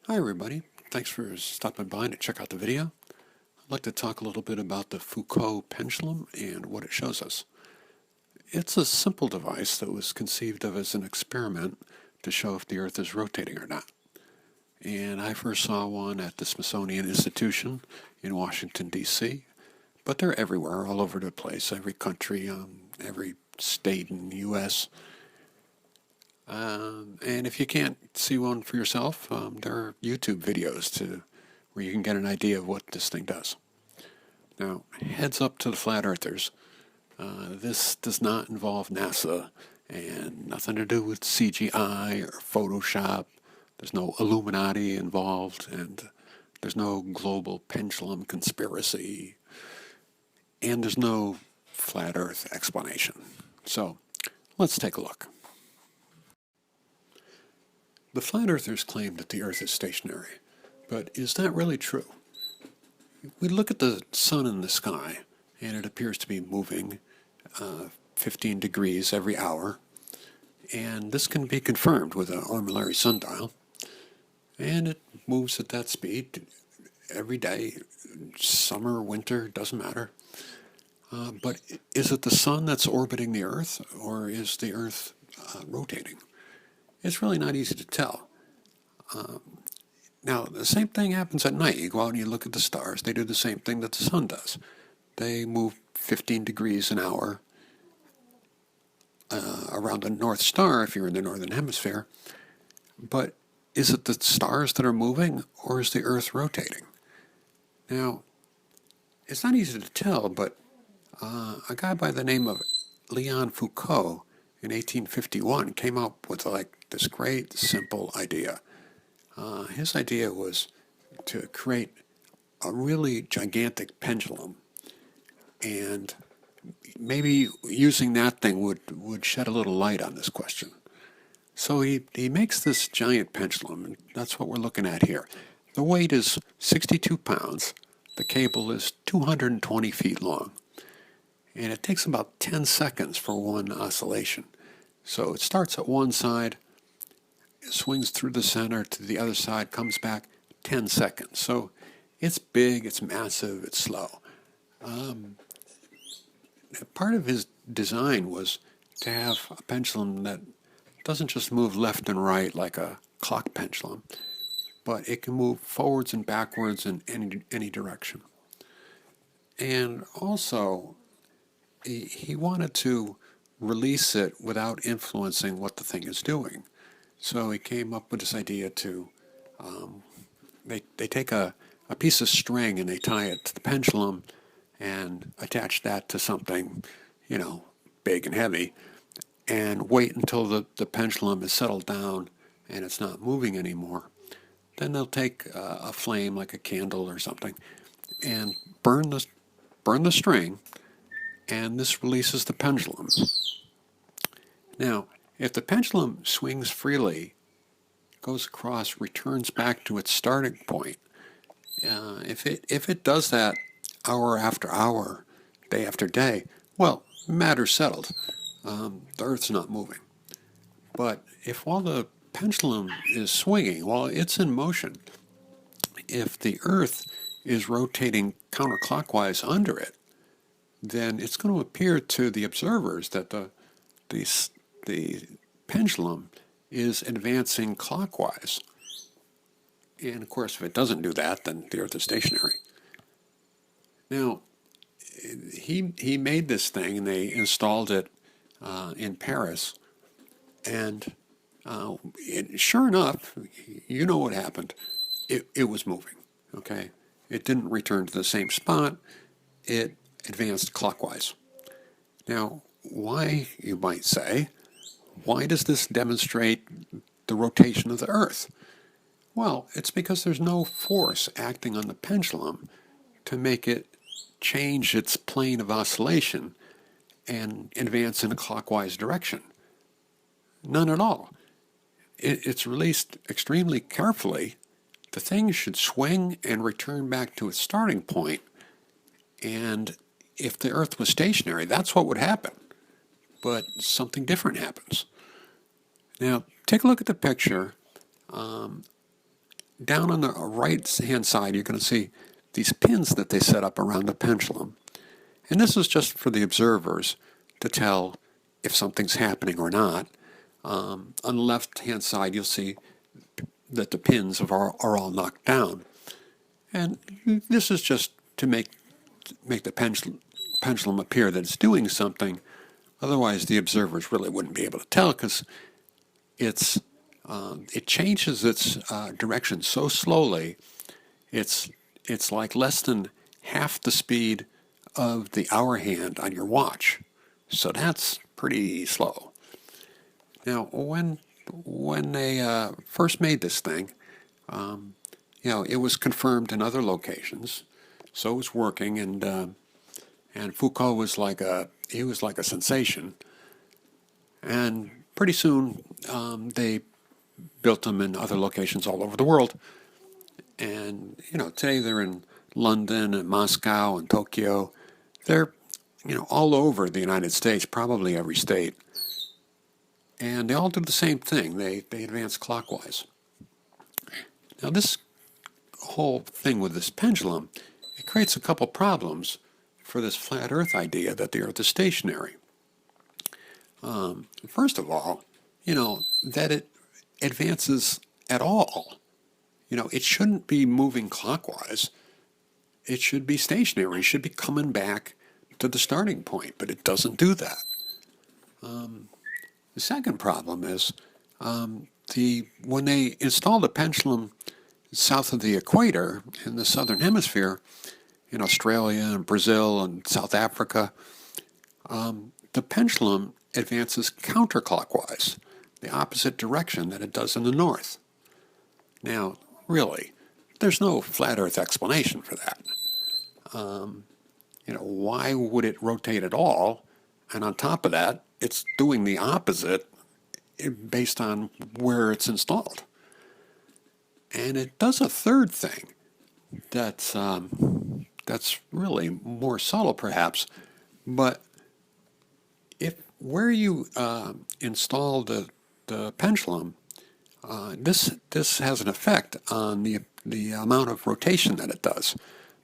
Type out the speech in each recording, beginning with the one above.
Hi everybody, thanks for stopping by to check out the video. I'd like to talk a little bit about the Foucault Pendulum and what it shows us. It's a simple device that was conceived of as an experiment to show if the Earth is rotating or not. And I first saw one at the Smithsonian Institution in Washington, D.C., but they're everywhere, all over the place, every country, every state in the U.S., and if you can't see one for yourself, there are YouTube videos where you can get an idea of what this thing does. Now, heads up to the flat earthers, this does not involve NASA and nothing to do with CGI or Photoshop. There's no Illuminati involved, and there's no global pendulum conspiracy, and there's no flat earth explanation. So, let's take a look. The flat earthers claim that the Earth is stationary, but is that really true? We look at the sun in the sky, and it appears to be moving 15 degrees every hour, and this can be confirmed with an armillary sundial, and it moves at that speed every day, summer, winter, doesn't matter. But is it the sun that's orbiting the Earth, or is the Earth rotating? It's really not easy to tell. Now, the same thing happens at night. You go out and you look at the stars. They do the same thing that the sun does. They move 15 degrees an hour around the North Star if you're in the Northern Hemisphere. But is it the stars that are moving, or is the Earth rotating? Now, it's not easy to tell, but a guy by the name of Leon Foucault in 1851 came up with this great simple idea. His idea was to create a really gigantic pendulum, and maybe using that thing would shed a little light on this question. So he makes this giant pendulum, and that's what we're looking at here. The weight is 62 pounds. The cable is 220 feet long. And it takes about 10 seconds for one oscillation. So it starts at one side, swings through the center to the other side, comes back 10 seconds. So it's big, it's massive, it's slow. Part of his design was to have a pendulum that doesn't just move left and right like a clock pendulum, but it can move forwards and backwards in any direction. And also, he wanted to release it without influencing what the thing is doing. So he came up with this idea to, they take a piece of string and they tie it to the pendulum and attach that to something, big and heavy, and wait until the pendulum is settled down and it's not moving anymore. Then they'll take a flame like a candle or something and burn the string, and this releases the pendulum. Now, if the pendulum swings freely, goes across, returns back to its starting point, if it does that hour after hour, day after day, well, matter's settled. The Earth's not moving. But if while the pendulum is swinging, while it's in motion, if the Earth is rotating counterclockwise under it, then it's going to appear to the observers that the pendulum is advancing clockwise. And of course, if it doesn't do that, then the Earth is stationary. Now, he made this thing, and they installed it in Paris, and sure enough, you know what happened. It was moving, okay? It didn't return to the same spot. It advanced clockwise. Now, why, you might say, why does this demonstrate the rotation of the Earth? Well, it's because there's no force acting on the pendulum to make it change its plane of oscillation and advance in a clockwise direction. None at all. It's released extremely carefully. The thing should swing and return back to its starting point, and if the Earth was stationary, that's what would happen. But something different happens. Now, take a look at the picture. down on the right-hand side, you're going to see these pins that they set up around the pendulum. And this is just for the observers to tell if something's happening or not. On the left-hand side, you'll see that the pins are all knocked down. And this is just to make the pendulum appear that it's doing something. Otherwise, the observers really wouldn't be able to tell, because it changes its direction so slowly. It's like less than half the speed of the hour hand on your watch. So that's pretty slow. Now, when they first made this thing, it was confirmed in other locations, so it was working, and Foucault was like a sensation. And pretty soon, they built them in other locations all over the world. And today they're in London and Moscow and Tokyo. They're all over the United States, probably every state. And they all do the same thing. They advance clockwise. Now, this whole thing with this pendulum, it creates a couple problems for this flat Earth idea that the Earth is stationary. First of all, that it advances at all. It shouldn't be moving clockwise. It should be stationary. It should be coming back to the starting point, but it doesn't do that. The second problem is when they installed the pendulum south of the equator in the southern hemisphere, in Australia and Brazil and South Africa, the pendulum advances counterclockwise, the opposite direction that it does in the north. Now, really, there's no flat Earth explanation for that. Why would it rotate at all? And on top of that, it's doing the opposite based on where it's installed. And it does a third thing that's really more subtle, perhaps. But where you install the pendulum, this has an effect on the amount of rotation that it does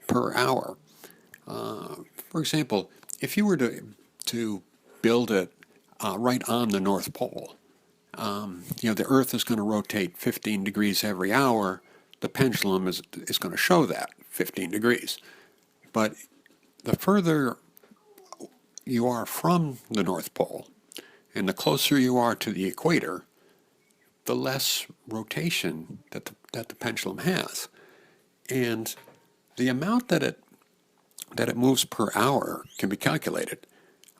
per hour. For example, if you were to build it right on the North Pole, the Earth is going to rotate 15 degrees every hour. The pendulum is going to show that 15 degrees. But the further you are from the North Pole, and the closer you are to the equator, the less rotation that the pendulum has. And the amount that it moves per hour can be calculated.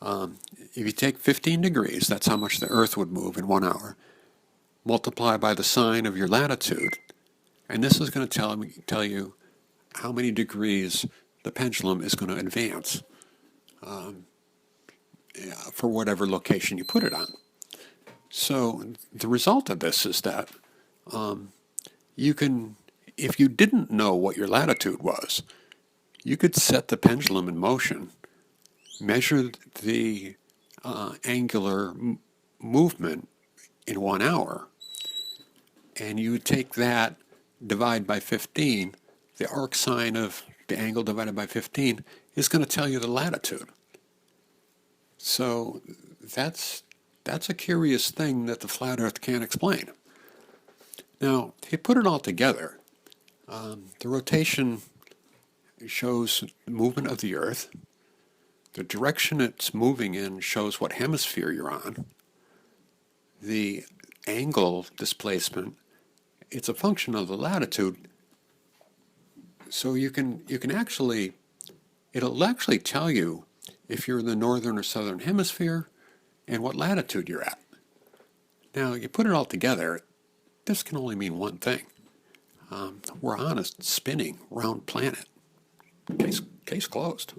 If you take 15 degrees, that's how much the Earth would move in 1 hour, multiply by the sine of your latitude, and this is going to tell you how many degrees the pendulum is going to advance for whatever location you put it on. So the result of this is that you can, if you didn't know what your latitude was, you could set the pendulum in motion, measure the angular movement in 1 hour, and you would take that, divide by 15, the arc sine of the angle divided by 15 is going to tell you the latitude. So that's a curious thing that the flat Earth can't explain. Now, if you put it all together, the rotation shows the movement of the Earth. The direction it's moving in shows what hemisphere you're on. The angle displacement, it's a function of the latitude. So it'll actually tell you if you're in the northern or southern hemisphere and what latitude you're at. Now, you put it all together, this can only mean one thing. We're on a spinning round planet. Case closed.